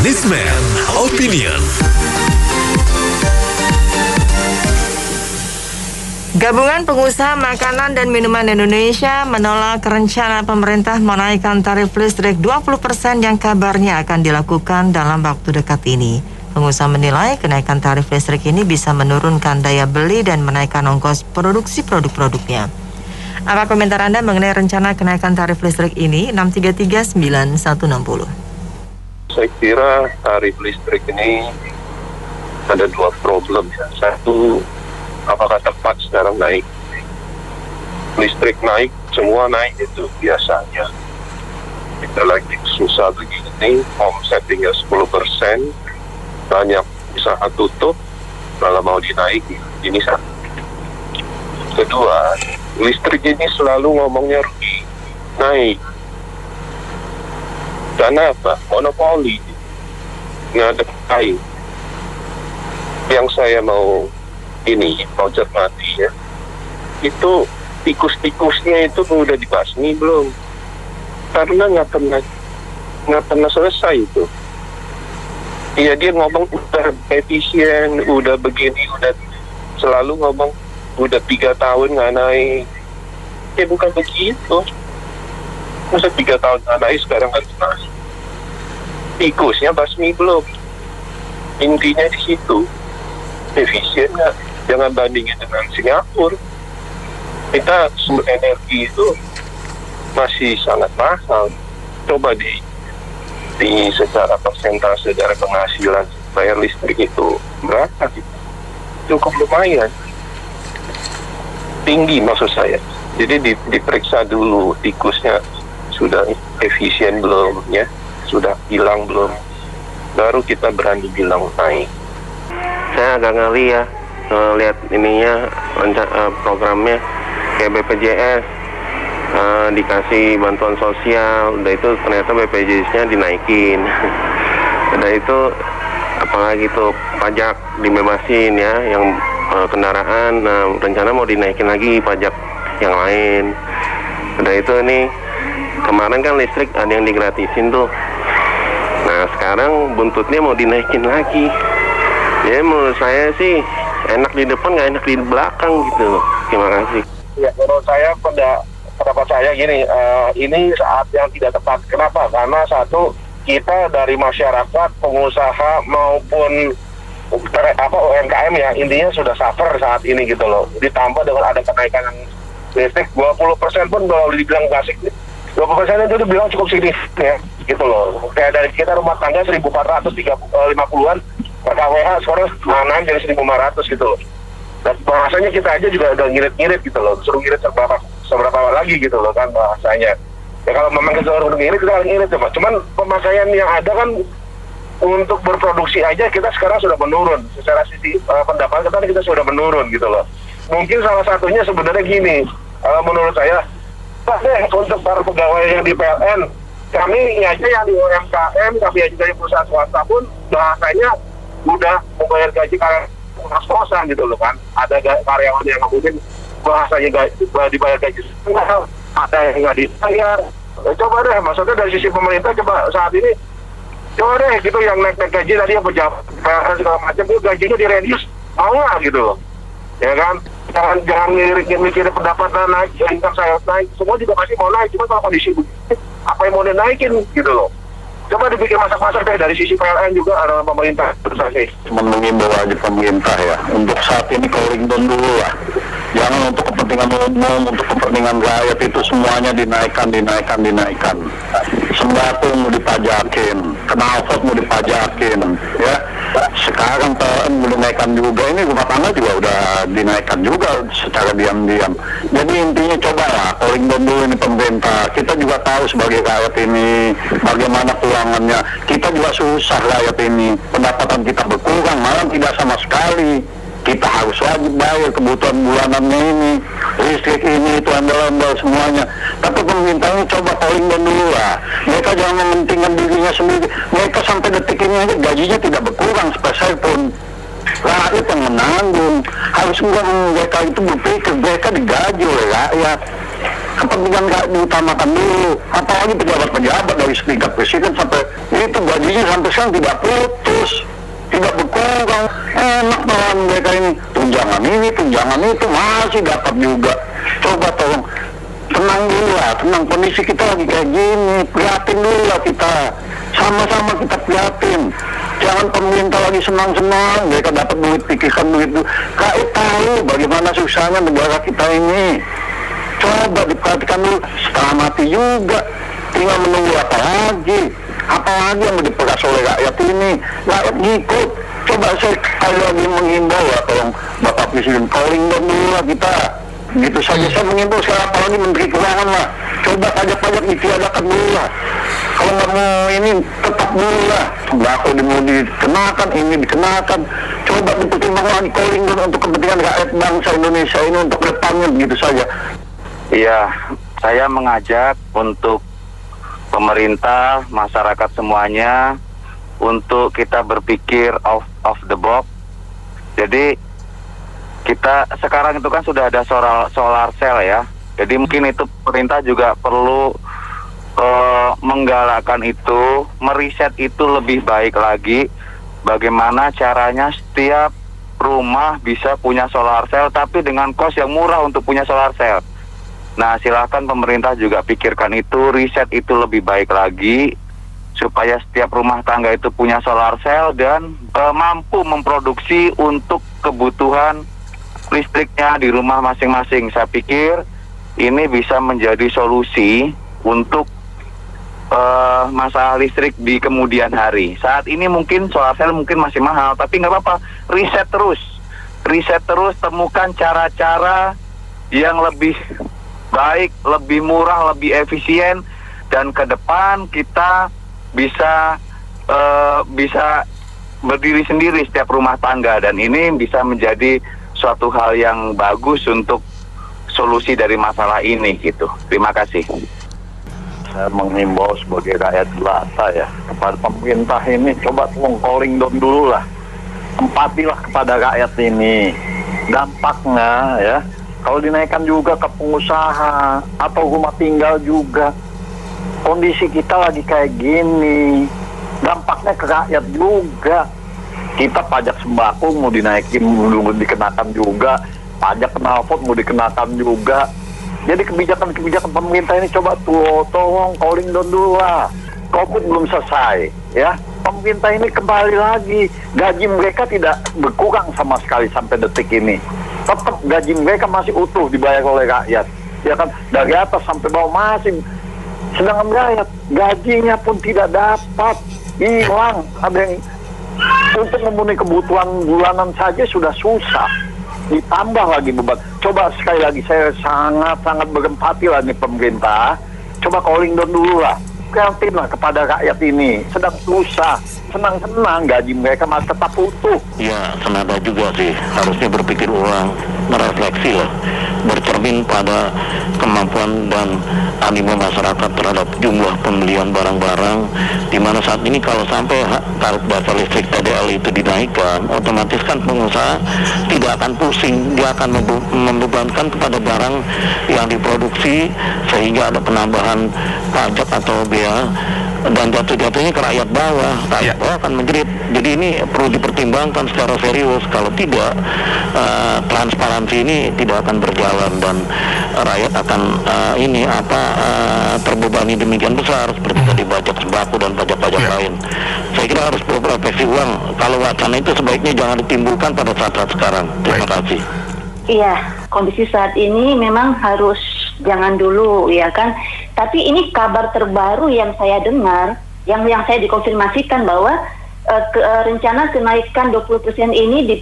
Nisman Opinion. Gabungan Pengusaha Makanan dan Minuman Indonesia menolak rencana pemerintah menaikkan tarif listrik 20% yang kabarnya akan dilakukan dalam waktu dekat ini. Pengusaha menilai kenaikan tarif listrik ini bisa menurunkan daya beli dan menaikkan ongkos produksi produk-produknya. Apa komentar Anda mengenai rencana kenaikan tarif listrik ini? 6339160. Saya kira tarif listrik ini ada dua problem. Satu, apakah tepat sekarang naik? Listrik naik, semua naik itu biasanya. Kita lagi susah begini, omsetnya 10%, banyak usaha tutup, malah mau dinaiki. Ini satu. Kedua, listrik ini selalu ngomongnya rugi, naik. Karena apa? Monopoli, nggak ada pesaing. Yang saya mau cermati ya, itu tikus-tikusnya itu udah dibasmi belum? Karena nggak pernah selesai itu. Iya, dia ngomong udah efisien, udah begini, udah selalu ngomong udah 3 tahun nggak naik. Ya bukan begitu. Masa 3 tahun nggak naik sekarang harus naik? Tikusnya basmi belum? Intinya di situ. Efisien nggak? Jangan bandingin dengan Singapura. Kita sumber energi itu masih sangat mahal. Coba di secara persentase dari penghasilan bayar listrik itu berapa gitu? Cukup lumayan. Tinggi maksud saya. Jadi diperiksa dulu tikusnya sudah efisien belum ya, sudah hilang belum, baru kita berani bilang naik. Saya agak ngeri ya lihat ininya programnya kayak BPJS dikasih bantuan sosial, udah itu ternyata BPJS-nya dinaikin. Udah itu apalagi tuh pajak dibebasin ya, yang kendaraan rencana mau dinaikin lagi pajak yang lain. Udah itu nih kemarin kan listrik ada yang digratisin tuh. Nah sekarang buntutnya mau dinaikin lagi. Ya menurut saya sih enak di depan nggak enak di belakang gitu loh. Terima kasih. Ya menurut saya pendapat saya gini, ini saat yang tidak tepat. Kenapa? Karena satu, kita dari masyarakat, pengusaha maupun UMKM ya, intinya sudah suffer saat ini gitu loh. Ditambah dengan ada kenaikan listrik 20% pun kalau dibilang klasik, 20% itu dibilang cukup signifikan ya, gitu loh. Kayak dari kita rumah tangga 1.450-an per kWh, sekarang naik jadi 1.500 gitu loh. Dan bahasanya kita aja juga udah ngirit-ngirit gitu loh, suruh ngirit seberapa lagi gitu loh kan bahasanya. Ya kalau memang kita suruh ngirit, kita harus ngirit coba. Cuman pemakaian yang ada kan untuk berproduksi aja kita sekarang sudah menurun. Secara sisi pendapatan kita sudah menurun gitu loh. Mungkin salah satunya sebenarnya gini, menurut saya, untuk para pegawai yang di PLN, kami aja yang di UMKM, kami aja dari perusahaan swasta pun bahasanya udah membayar gaji karyawan kos-kosan gitu loh kan. Ada karyawan yang kemudian bahasanya dibayar gaji setengah, ada yang nggak dibayar. Coba deh, maksudnya dari sisi pemerintah coba saat ini, coba deh gitu yang naik gaji tadi yang pejabat PLN segala macam itu gajinya direduce, mau nggak gitu loh, ya kan? Jangan mikirin pendapatan naik, income saya naik, semua juga pasti mau naik, cuma kalau kondisi begini, apa yang mau dinaikin gitu loh. Coba dibikin masak-masak deh dari sisi PLN juga ada pemerintah. Mengimbau aja pemerintah ya, untuk saat ini calling down dulu lah. Jangan untuk kepentingan umum, untuk kepentingan rakyat itu semuanya dinaikkan. Sembako mau dipajakin, knalpot mau dipajakin, ya. Sekarang PLN mau dinaikkan juga, ini rumah tangga juga udah dinaikkan juga secara diam-diam. Jadi intinya coba lah, calling down dulu ini pemerintah. Kita juga tahu sebagai rakyat ini bagaimana keuangannya. Kita juga susah rakyat ini, pendapatan kita berkurang, malah tidak sama sekali. Kita harus wajib bayar kebutuhan bulanannya ini, listrik ini, itu andal-andal semuanya. Tapi pemerintah ini coba calling down dulu lah. Mereka jangan mementingkan dirinya sendiri. Mereka sampai detik ini aja gajinya tidak berkurang sepeser pun. Rakyat yang menanggung. Harus mereka itu berpikir, mereka digaji oleh rakyat. Kepentingan nggak diutamakan dulu. Apalagi pejabat-pejabat dari setingkat presiden sampai ini itu gajinya sampai sekarang tidak putus, tidak berkurang. Enak malah mereka ini, tunjangan ini, tunjangan itu masih dapat juga. Coba tolong tenang dulu lah, tenang, kondisi kita lagi kayak gini, prihatin dulu lah kita, sama-sama kita prihatin. Jangan pemerintah lagi senang-senang, mereka dapat duit, pikirkan duit dulu. Rakyat tahu bagaimana susahnya negara kita ini. Coba diperhatikan dulu, setengah mati juga, tinggal menunggu apa lagi yang mau diperas oleh rakyat ini. Rakyat ngikut. Coba saya sekali lagi mengimbau ya, tolong Bapak Presiden, calling down dulu lah kita. Gitu saja saya mengimbau sekarang, apalagi Menteri Keuangan lah. Coba pajak-pajak ditiadakan dulu lah. Kalau nggak mau ini, tetap dulu lah. Sembako mau dikenakan, ini dikenakan. Coba dipertimbangkan lagi, calling down untuk kepentingan rakyat bangsa Indonesia ini untuk depannya, begitu saja. Iya, saya mengajak untuk pemerintah, masyarakat semuanya untuk kita berpikir out of the box. Jadi kita sekarang itu kan sudah ada solar cell ya. Jadi mungkin itu pemerintah juga perlu menggalakkan itu, meriset itu lebih baik lagi. Bagaimana caranya setiap rumah bisa punya solar cell tapi dengan kos yang murah untuk punya solar cell. Nah, silakan pemerintah juga pikirkan itu, riset itu lebih baik lagi supaya setiap rumah tangga itu punya solar cell dan mampu memproduksi untuk kebutuhan listriknya di rumah masing-masing. Saya pikir ini bisa menjadi solusi untuk masalah listrik di kemudian hari. Saat ini mungkin solar cell mungkin masih mahal, tapi nggak apa-apa, riset terus, temukan cara-cara yang lebih baik, lebih murah, lebih efisien, dan ke depan kita bisa berdiri sendiri setiap rumah tangga, dan ini bisa menjadi suatu hal yang bagus untuk solusi dari masalah ini gitu. Terima kasih. Saya menghimbau sebagai rakyat jelata ya kepada pemerintah ini, coba tolong calling down dulu lah, empatilah kepada rakyat ini. Dampaknya ya, kalau dinaikkan juga ke pengusaha atau rumah tinggal juga, kondisi kita lagi kayak gini, dampaknya ke rakyat juga. Kita pajak sembako mau dinaikin, mau dikenakan juga, pajak knalpot mau dikenakan juga. Jadi kebijakan-kebijakan pemerintah ini coba tolong calling down dulu lah. COVID belum selesai ya. Pemerintah ini kembali lagi, gaji mereka tidak berkurang sama sekali sampai detik ini. Tetap gaji mereka masih utuh dibayar oleh rakyat, ya kan, dari atas sampai bawah masing. Sedangkan rakyat gajinya pun tidak dapat, hilang. Ada yang untuk memenuhi kebutuhan bulanan saja sudah susah, ditambah lagi beban. Coba sekali lagi saya sangat berempati lah nih pemerintah. Coba calling down dulu lah, kreatiflah kepada rakyat ini, sedang susah. Senang-senang gaji mereka masih tetap utuh. Ya, senada juga sih, harusnya berpikir ulang, merefleksi lah, bercermin pada kemampuan dan animo masyarakat terhadap jumlah pembelian barang-barang, di mana saat ini kalau sampai tarif dasar listrik TDL itu dinaikkan, otomatis kan pengusaha tidak akan pusing, dia akan membebankan kepada barang yang diproduksi sehingga ada penambahan pajak atau bea, dan jatuh-jatuhnya ke rakyat bawah. Rakyat bawah akan menjerit. Jadi ini perlu dipertimbangkan secara serius. Kalau tidak, transparansi ini tidak akan berjalan dan rakyat akan terbebani demikian besar seperti tadi pajak sembako dan pajak-pajak lain. Saya kira harus berefleksi ulang. Kalau wacana itu sebaiknya jangan ditimbulkan pada saat-saat sekarang. Terima kasih. Iya, kondisi saat ini memang harus jangan dulu ya kan. Tapi ini kabar terbaru yang saya dengar, yang saya dikonfirmasikan bahwa rencana kenaikan 20% ini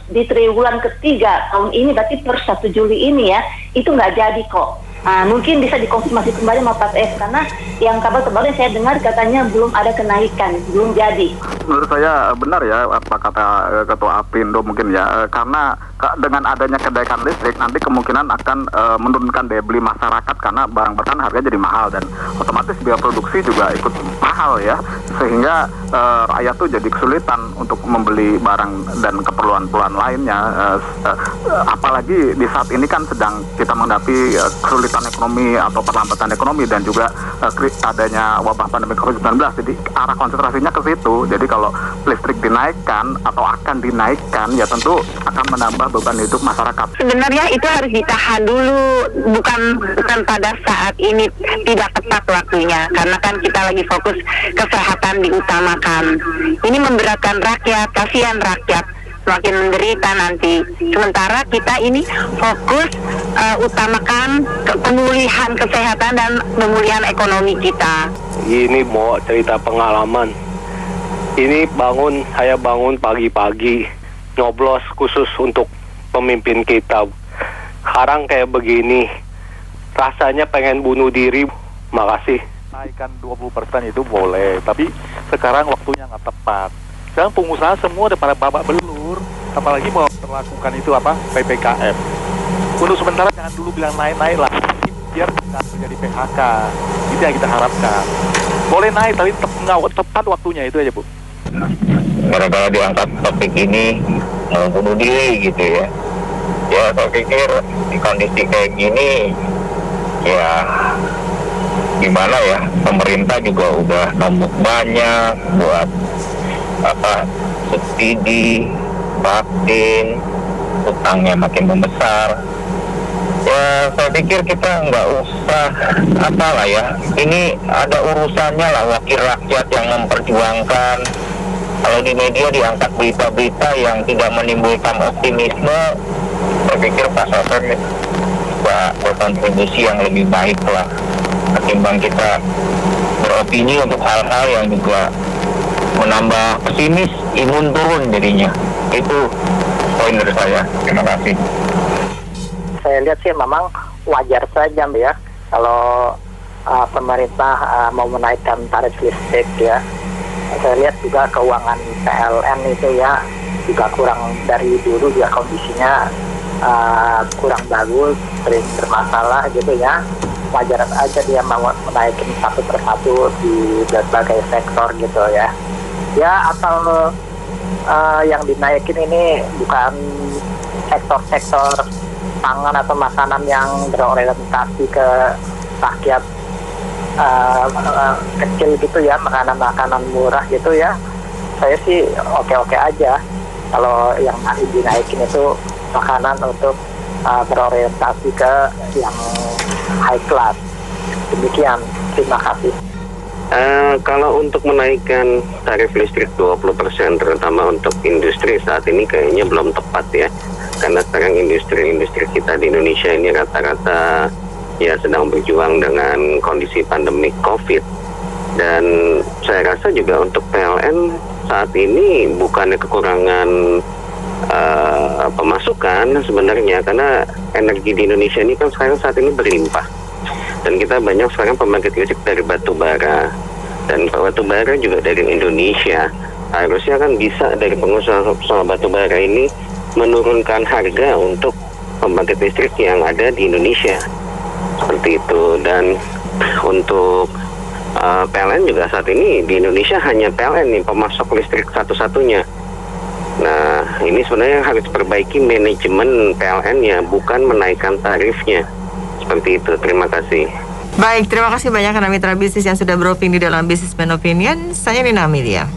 di triwulan ketiga tahun ini, berarti per 1 Juli ini ya, itu nggak jadi kok. Nah, mungkin bisa dikonfirmasi kembali sama Pak F, karena yang kabar terbaru yang saya dengar katanya belum ada kenaikan, belum jadi. Menurut saya benar ya apa kata Ketua Apindo mungkin ya, karena dengan adanya kenaikan listrik nanti kemungkinan akan menurunkan daya beli masyarakat karena barang-barang harganya jadi mahal dan otomatis biaya produksi juga ikut mahal ya, sehingga rakyat tuh jadi kesulitan untuk membeli barang dan keperluan-keperluan lainnya, apalagi di saat ini kan sedang kita menghadapi kesulitan kesulitan ekonomi atau perlambatan ekonomi dan juga adanya wabah pandemi COVID-19. Jadi arah konsentrasinya ke situ. Jadi kalau listrik dinaikkan atau akan dinaikkan, ya tentu akan menambah beban hidup masyarakat. Sebenarnya itu harus ditahan dulu, bukan pada saat ini, tidak tepat waktunya, karena kan kita lagi fokus kesehatan diutamakan. Ini memberatkan rakyat, kasihan rakyat, semakin menderita nanti. Sementara kita ini fokus utamakan pemulihan kesehatan dan pemulihan ekonomi kita. Ini mau cerita pengalaman. Ini saya bangun pagi-pagi, nyoblos khusus untuk pemimpin kita. Sekarang kayak begini, rasanya pengen bunuh diri. Makasih. Naikkan 20% itu boleh, tapi sekarang waktunya nggak tepat. Sekarang pengusaha semua udah pada babak belur, apalagi mau terlakukan itu PPKM. Untuk sementara jangan dulu bilang naik-naik lah, biar nggak terjadi PHK. Itu yang kita harapkan. Boleh naik, tapi tepat waktunya, itu aja Bu. Gara-gara diangkat topik ini mau bunuh diri gitu ya. Ya saya pikir di kondisi kayak gini ya gimana ya, pemerintah juga udah nombok banyak buat subsidi vaksin, utangnya makin membesar. Ya saya pikir kita nggak usah ya, ini ada urusannya lah wakil rakyat yang memperjuangkan. Kalau di media diangkat berita-berita yang tidak menimbulkan optimisme, saya pikir Pak Sofyan berkontribusi yang lebih baik lah ketimbang kita beropini untuk hal-hal yang juga menambah pesimis, imun turun jadinya. Itu poin dari saya. Terima kasih. Saya lihat sih memang wajar saja ya kalau pemerintah mau menaikkan tarif listrik ya. Saya lihat juga keuangan PLN itu ya juga kurang dari dulu, juga kondisinya kurang bagus, sering bermasalah gitu ya. Wajar aja dia mau menaikin satu persatu di berbagai sektor gitu ya. Ya asal yang dinaikin ini bukan sektor-sektor pangan atau makanan yang berorientasi ke rakyat kecil gitu ya, makanan-makanan murah gitu ya. Saya sih oke-oke aja kalau yang dinaikin itu makanan untuk berorientasi ke yang high class. Demikian, terima kasih. Kalau untuk menaikkan tarif listrik 20% terutama untuk industri saat ini kayaknya belum tepat ya, karena sekarang industri kita di Indonesia ini rata-rata ya sedang berjuang dengan kondisi pandemi COVID. Dan saya rasa juga untuk PLN saat ini bukannya kekurangan pemasukan sebenarnya, karena energi di Indonesia ini kan sekarang saat ini berlimpah. Dan kita banyak sekarang pembangkit listrik dari batu bara, dan batu bara juga dari Indonesia. Harusnya kan bisa dari pengusaha batu bara ini menurunkan harga untuk pembangkit listrik yang ada di Indonesia. Seperti itu. Dan untuk PLN juga saat ini di Indonesia hanya PLN nih pemasok listrik satu-satunya. Nah, ini sebenarnya harus perbaiki manajemen PLN ya, bukan menaikkan tarifnya. Seperti itu. Terima kasih. Baik, terima kasih banyak karena mitra bisnis yang sudah beropini dalam Businessman Opinion. Saya Nina Amelia.